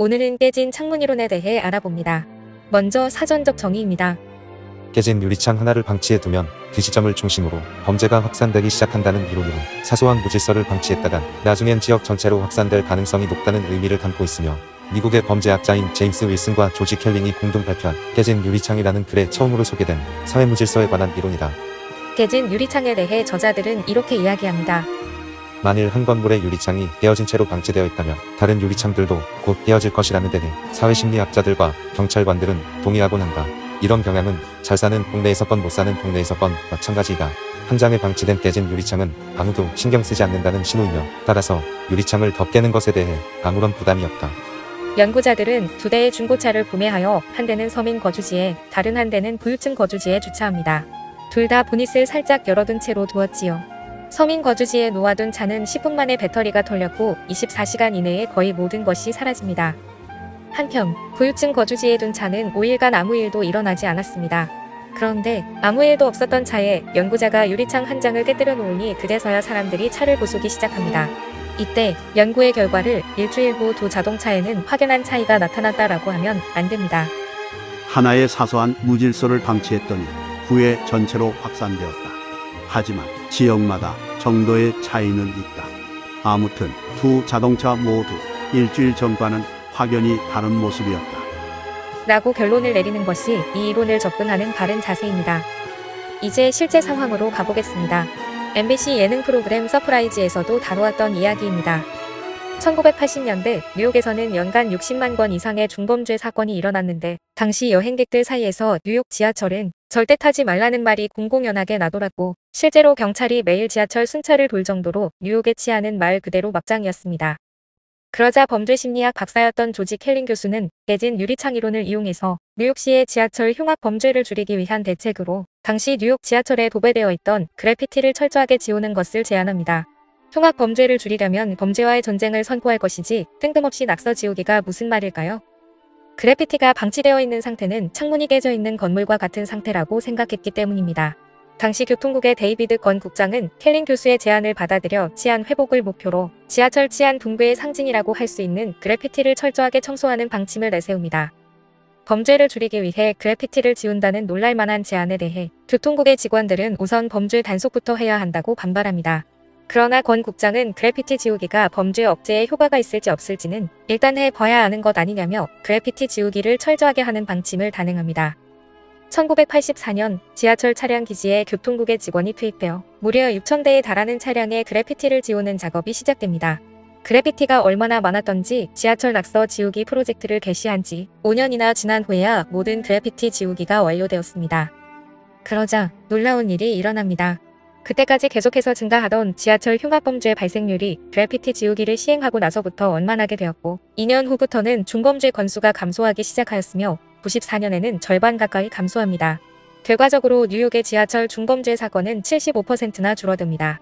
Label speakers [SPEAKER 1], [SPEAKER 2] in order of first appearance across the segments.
[SPEAKER 1] 오늘은 깨진 창문 이론에 대해 알아봅니다. 먼저 사전적 정의입니다.
[SPEAKER 2] 깨진 유리창 하나를 방치해두면 그 지점을 중심으로 범죄가 확산되기 시작한다는 이론으로 사소한 무질서를 방치했다간 나중엔 지역 전체로 확산될 가능성이 높다는 의미를 담고 있으며, 미국의 범죄학자인 제임스 윌슨과 조지 켈링이 공동 발표한 깨진 유리창이라는 글에 처음으로 소개된 사회무질서에 관한 이론이다.
[SPEAKER 1] 깨진 유리창에 대해 저자들은 이렇게 이야기합니다.
[SPEAKER 2] 만일 한 건물의 유리창이 깨어진 채로 방치되어 있다면 다른 유리창들도 곧 깨어질 것이라는 데에 사회심리학자들과 경찰관들은 동의하곤 한다. 이런 경향은 잘 사는 동네에서건 못 사는 동네에서건 마찬가지이다. 한 장에 방치된 깨진 유리창은 아무도 신경 쓰지 않는다는 신호이며, 따라서 유리창을 더 깨는 것에 대해 아무런 부담이 없다.
[SPEAKER 1] 연구자들은 두 대의 중고차를 구매하여 한 대는 서민 거주지에, 다른 한 대는 부유층 거주지에 주차합니다. 둘 다 보닛을 살짝 열어둔 채로 두었지요. 서민 거주지에 놓아둔 차는 10분 만에 배터리가 털렸고 24시간 이내에 거의 모든 것이 사라집니다. 한편 부유층 거주지에 둔 차는 5일간 아무 일도 일어나지 않았습니다. 그런데 아무 일도 없었던 차에 연구자가 유리창 한 장을 깨뜨려 놓으니 그제서야 사람들이 차를 부수기 시작합니다. 이때 연구의 결과를 일주일 후 두 자동차에는 확연한 차이가 나타났다라고 하면 안 됩니다.
[SPEAKER 3] 하나의 사소한 무질서를 방치했더니 후에 전체로 확산되었다. 하지만 지역마다 정도의 차이는 있다. 아무튼 두 자동차 모두 일주일 전과는 확연히 다른 모습이었다.
[SPEAKER 1] 라고 결론을 내리는 것이 이 이론을 접근하는 바른 자세입니다. 이제 실제 상황으로 가보겠습니다. MBC 예능 프로그램 서프라이즈에서도 다루었던 이야기입니다. 1980년대 뉴욕에서는 연간 60만 건 이상의 중범죄 사건이 일어났는데, 당시 여행객들 사이에서 뉴욕 지하철은 절대 타지 말라는 말이 공공연하게 나돌았고, 실제로 경찰이 매일 지하철 순찰을 돌 정도로 뉴욕의 치안은 말 그대로 막장이었습니다. 그러자 범죄심리학 박사였던 조지 켈링 교수는 깨진 유리창 이론을 이용해서 뉴욕시의 지하철 흉악 범죄를 줄이기 위한 대책으로 당시 뉴욕 지하철에 도배되어 있던 그래피티를 철저하게 지우는 것을 제안합니다. 흉악 범죄를 줄이려면 범죄와의 전쟁을 선포할 것이지 뜬금없이 낙서 지우기가 무슨 말일까요? 그래피티가 방치되어 있는 상태는 창문이 깨져 있는 건물과 같은 상태라고 생각했기 때문입니다. 당시 교통국의 데이비드 건 국장은 켈링 교수의 제안을 받아들여 치안 회복을 목표로 지하철 치안 붕괴의 상징이라고 할 수 있는 그래피티를 철저하게 청소하는 방침을 내세웁니다. 범죄를 줄이기 위해 그래피티를 지운다는 놀랄만한 제안에 대해 교통국의 직원들은 우선 범죄 단속부터 해야 한다고 반발합니다. 그러나 권 국장은 그래피티 지우기가 범죄 억제에 효과가 있을지 없을지는 일단 해봐야 아는 것 아니냐며 그래피티 지우기를 철저하게 하는 방침을 단행합니다. 1984년 지하철 차량 기지에 교통국의 직원이 투입되어 무려 6,000대에 달하는 차량의 그래피티를 지우는 작업이 시작됩니다. 그래피티가 얼마나 많았던지 지하철 낙서 지우기 프로젝트를 개시한 지 5년이나 지난 후에야 모든 그래피티 지우기가 완료되었습니다. 그러자 놀라운 일이 일어납니다. 그때까지 계속해서 증가하던 지하철 흉악범죄 발생률이 그래피티 지우기를 시행하고 나서부터 원만하게 되었고, 2년 후부터는 중범죄 건수가 감소하기 시작하였으며 94년에는 절반 가까이 감소합니다. 결과적으로 뉴욕의 지하철 중범죄 사건은 75%나 줄어듭니다.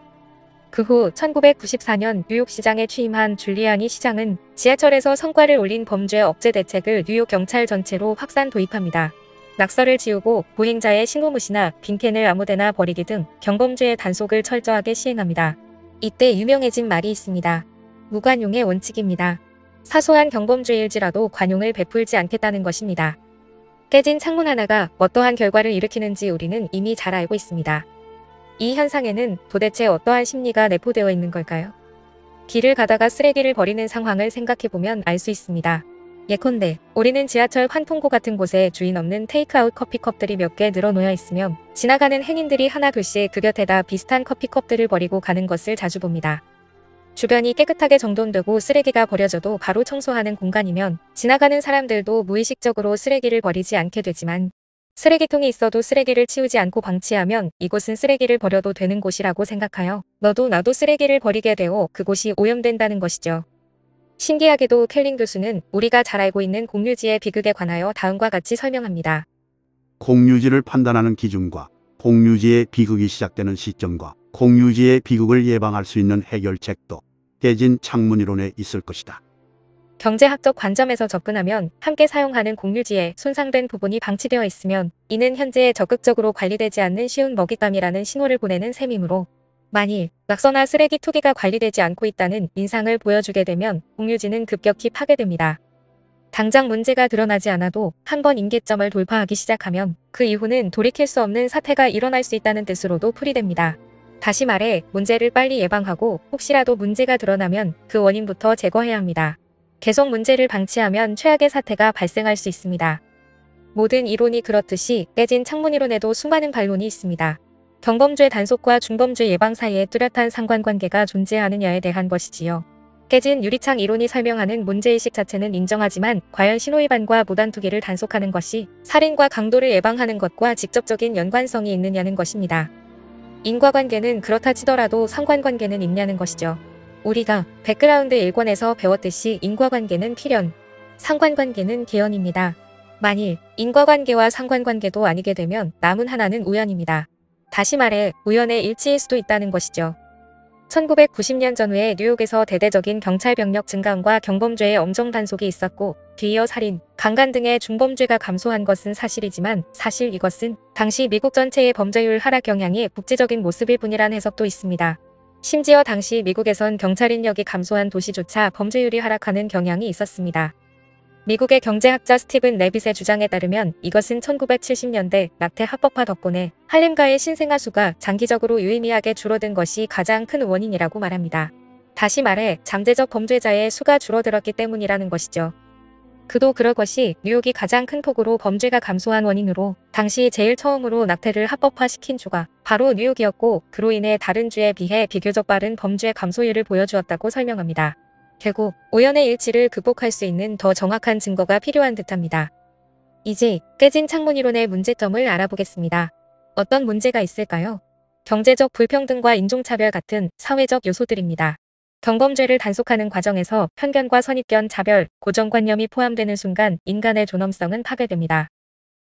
[SPEAKER 1] 그 후 1994년 뉴욕시장에 취임한 줄리아니 시장은 지하철에서 성과를 올린 범죄 억제 대책을 뉴욕 경찰 전체로 확산 도입합니다. 낙서를 지우고 보행자의 신호무시나 빈캔을 아무데나 버리기 등 경범죄의 단속을 철저하게 시행합니다. 이때 유명해진 말이 있습니다. 무관용의 원칙입니다. 사소한 경범죄일지라도 관용을 베풀지 않겠다는 것입니다. 깨진 창문 하나가 어떠한 결과를 일으키는지 우리는 이미 잘 알고 있습니다. 이 현상에는 도대체 어떠한 심리가 내포되어 있는 걸까요? 길을 가다가 쓰레기를 버리는 상황을 생각해보면 알 수 있습니다. 예컨대 우리는 지하철 환풍구 같은 곳에 주인 없는 테이크아웃 커피컵들이 몇 개 늘어놓여 있으면 지나가는 행인들이 하나 둘씩 그 곁에다 비슷한 커피컵들을 버리고 가는 것을 자주 봅니다. 주변이 깨끗하게 정돈되고 쓰레기가 버려져도 바로 청소하는 공간이면 지나가는 사람들도 무의식적으로 쓰레기를 버리지 않게 되지만, 쓰레기통이 있어도 쓰레기를 치우지 않고 방치하면 이곳은 쓰레기를 버려도 되는 곳이라고 생각하여 너도 나도 쓰레기를 버리게 되어 그곳이 오염된다는 것이죠. 신기하게도 켈링 교수는 우리가 잘 알고 있는 공유지의 비극에 관하여 다음과 같이 설명합니다.
[SPEAKER 3] 공유지를 판단하는 기준과 공유지의 비극이 시작되는 시점과 공유지의 비극을 예방할 수 있는 해결책도 깨진 창문 이론에 있을 것이다.
[SPEAKER 1] 경제학적 관점에서 접근하면 함께 사용하는 공유지에 손상된 부분이 방치되어 있으면 이는 현재 적극적으로 관리되지 않는 쉬운 먹잇감이라는 신호를 보내는 셈이므로, 만일 낙서나 쓰레기 투기가 관리되지 않고 있다는 인상을 보여주게 되면 공유지는 급격히 파괴됩니다. 당장 문제가 드러나지 않아도 한번 임계점을 돌파하기 시작하면 그 이후는 돌이킬 수 없는 사태가 일어날 수 있다는 뜻으로도 풀이됩니다. 다시 말해 문제를 빨리 예방하고 혹시라도 문제가 드러나면 그 원인부터 제거해야 합니다. 계속 문제를 방치하면 최악의 사태가 발생할 수 있습니다. 모든 이론이 그렇듯이 깨진 창문이론에도 수많은 반론이 있습니다. 경범죄 단속과 중범죄 예방 사이에 뚜렷한 상관관계가 존재하느냐에 대한 것이지요. 깨진 유리창 이론이 설명하는 문제의식 자체는 인정하지만 과연 신호위반과 무단투기를 단속하는 것이 살인과 강도를 예방하는 것과 직접적인 연관성이 있느냐는 것입니다. 인과관계는 그렇다 치더라도 상관관계는 있냐는 것이죠. 우리가 백그라운드 1권에서 배웠듯이 인과관계는 필연, 상관관계는 개연입니다. 만일 인과관계와 상관관계도 아니게 되면 남은 하나는 우연입니다. 다시 말해 우연의 일치일 수도 있다는 것이죠. 1990년 전후에 뉴욕에서 대대적인 경찰 병력 증강과 경범죄의 엄정 단속이 있었고 뒤이어 살인, 강간 등의 중범죄가 감소한 것은 사실이지만 사실 이것은 당시 미국 전체의 범죄율 하락 영향이 국제적인 모습일 뿐이란 해석도 있습니다. 심지어 당시 미국에선 경찰 인력이 감소한 도시조차 범죄율이 하락하는 경향이 있었습니다. 미국의 경제학자 스티븐 레빗의 주장에 따르면 이것은 1970년대 낙태 합법화 덕분에 할렘가의 신생아 수가 장기적으로 유의미하게 줄어든 것이 가장 큰 원인이라고 말합니다. 다시 말해 잠재적 범죄자의 수가 줄어들었기 때문이라는 것이죠. 그도 그럴 것이 뉴욕이 가장 큰 폭으로 범죄가 감소한 원인으로 당시 제일 처음으로 낙태를 합법화시킨 주가 바로 뉴욕이었고 그로 인해 다른 주에 비해 비교적 빠른 범죄 감소율을 보여주었다고 설명합니다. 결국 우연의 일치를 극복할 수 있는 더 정확한 증거가 필요한 듯합니다. 이제 깨진 창문이론의 문제점을 알아보겠습니다. 어떤 문제가 있을까요? 경제적 불평등과 인종차별 같은 사회적 요소들입니다. 경범죄를 단속하는 과정에서 편견과 선입견, 자별, 고정관념이 포함되는 순간 인간의 존엄성은 파괴됩니다.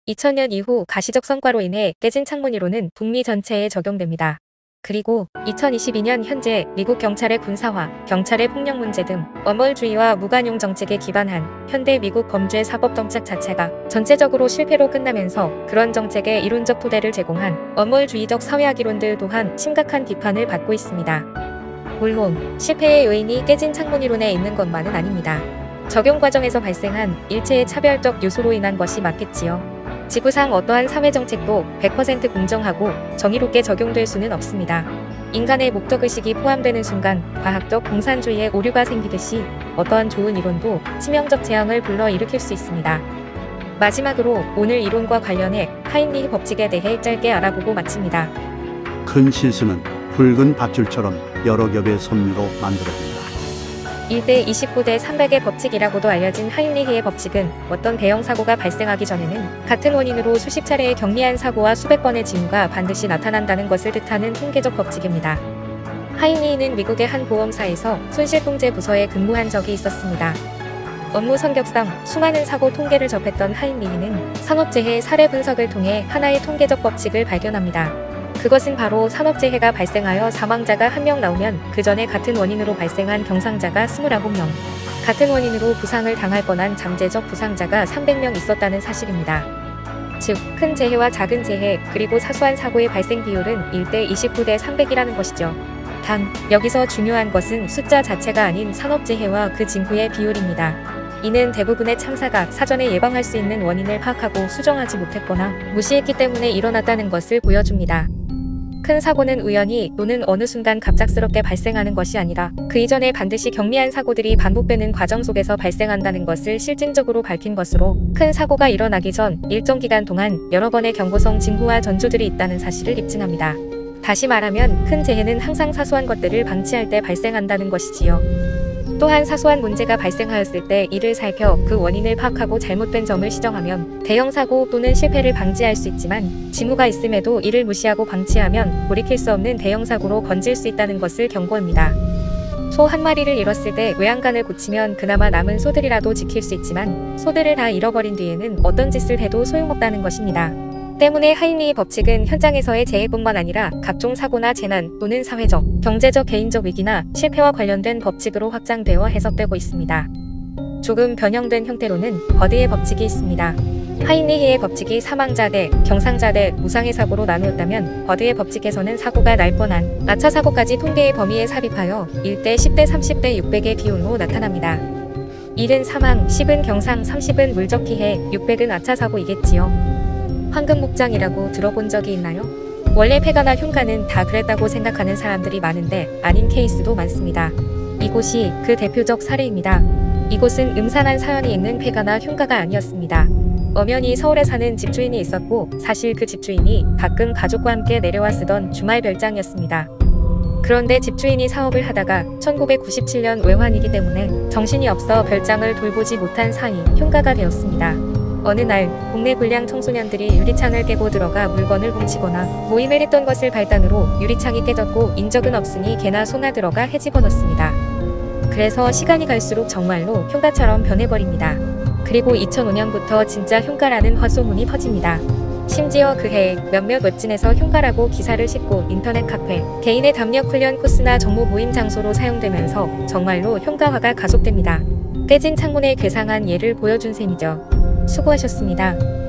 [SPEAKER 1] 2000년 이후 가시적 성과로 인해 깨진 창문이론은 북미 전체에 적용됩니다. 그리고 2022년 현재 미국 경찰의 군사화, 경찰의 폭력 문제 등 원벌주의와 무관용 정책에 기반한 현대 미국 범죄 사법 정책 자체가 전체적으로 실패로 끝나면서 그런 정책에 이론적 토대를 제공한 원벌주의적 사회학 이론들 또한 심각한 비판을 받고 있습니다. 물론 실패의 요인이 깨진 창문 이론에 있는 것만은 아닙니다. 적용 과정에서 발생한 일체의 차별적 요소로 인한 것이 맞겠지요. 지구상 어떠한 사회정책도 100% 공정하고 정의롭게 적용될 수는 없습니다. 인간의 목적의식이 포함되는 순간 과학적 공산주의의 오류가 생기듯이 어떠한 좋은 이론도 치명적 재앙을 불러일으킬 수 있습니다. 마지막으로 오늘 이론과 관련해 하인리히 법칙에 대해 짧게 알아보고 마칩니다.
[SPEAKER 3] 큰 실수는 붉은 밧줄처럼 여러 겹의 섬유로 만들어진다.
[SPEAKER 1] 1대 29대 300의 법칙이라고도 알려진 하인리히의 법칙은 어떤 대형 사고가 발생하기 전에는 같은 원인으로 수십 차례의 경미한 사고와 수백 번의 징후가 반드시 나타난다는 것을 뜻하는 통계적 법칙입니다. 하인리히는 미국의 한 보험사에서 손실통제 부서에 근무한 적이 있었습니다. 업무 성격상 수많은 사고 통계를 접했던 하인리히는 산업재해 사례 분석을 통해 하나의 통계적 법칙을 발견합니다. 그것은 바로 산업재해가 발생하여 사망자가 1명 나오면 그 전에 같은 원인으로 발생한 경상자가 29명, 같은 원인으로 부상을 당할 뻔한 잠재적 부상자가 300명 있었다는 사실입니다. 즉, 큰 재해와 작은 재해, 그리고 사소한 사고의 발생 비율은 1대 29대 300이라는 것이죠. 단, 여기서 중요한 것은 숫자 자체가 아닌 산업재해와 그 징후의 비율입니다. 이는 대부분의 참사가 사전에 예방할 수 있는 원인을 파악하고 수정하지 못했거나 무시했기 때문에 일어났다는 것을 보여줍니다. 큰 사고는 우연히 또는 어느 순간 갑작스럽게 발생하는 것이 아니라 그 이전에 반드시 경미한 사고들이 반복되는 과정 속에서 발생한다는 것을 실증적으로 밝힌 것으로 큰 사고가 일어나기 전 일정 기간 동안 여러 번의 경고성 징후와 전조들이 있다는 사실을 입증합니다. 다시 말하면 큰 재해는 항상 사소한 것들을 방치할 때 발생한다는 것이지요. 또한 사소한 문제가 발생하였을 때 이를 살펴 그 원인을 파악하고 잘못된 점을 시정하면 대형 사고 또는 실패를 방지할 수 있지만 징후가 있음에도 이를 무시하고 방치하면 돌이킬 수 없는 대형 사고로 번질 수 있다는 것을 경고합니다. 소 한 마리를 잃었을 때 외양간을 고치면 그나마 남은 소들이라도 지킬 수 있지만 소들을 다 잃어버린 뒤에는 어떤 짓을 해도 소용없다는 것입니다. 때문에 하인리히 법칙은 현장에서의 재해뿐만 아니라 각종 사고나 재난 또는 사회적, 경제적, 개인적 위기나 실패와 관련된 법칙으로 확장되어 해석되고 있습니다. 조금 변형된 형태로는 버드의 법칙이 있습니다. 하인리히의 법칙이 사망자 대 경상자 대 무상의 사고로 나누었다면 버드의 법칙에서는 사고가 날 뻔한 나차 사고까지 통계의 범위에 삽입하여 1대 10대 30대 600의 비율로 나타납니다. 1은 사망, 10은 경상, 30은 물적 피해, 600은 아차 사고이겠지요. 황금목장이라고 들어본 적이 있나요? 원래 폐가나 흉가는 다 그랬다고 생각하는 사람들이 많은데 아닌 케이스도 많습니다. 이곳이 그 대표적 사례입니다. 이곳은 음산한 사연이 있는 폐가나 흉가가 아니었습니다. 엄연히 서울에 사는 집주인이 있었고 사실 그 집주인이 가끔 가족과 함께 내려와 쓰던 주말 별장이었습니다. 그런데 집주인이 사업을 하다가 1997년 외환위기 때문에 정신이 없어 별장을 돌보지 못한 사이 흉가가 되었습니다. 어느 날 동네 불량 청소년들이 유리창을 깨고 들어가 물건을 훔치거나 모임을 했던 것을 발단으로 유리창이 깨졌고 인적은 없으니 개나 소나 들어가 헤집어 놓습니다. 그래서 시간이 갈수록 정말로 흉가처럼 변해버립니다. 그리고 2005년부터 진짜 흉가라는 헛소문이 퍼집니다. 심지어 그해 몇몇 웹진에서 흉가라고 기사를 싣고 인터넷 카페, 개인의 담력 훈련 코스나 정모 모임 장소로 사용되면서 정말로 흉가화가 가속됩니다. 깨진 창문에 괴상한 예를 보여준 셈이죠. 수고하셨습니다.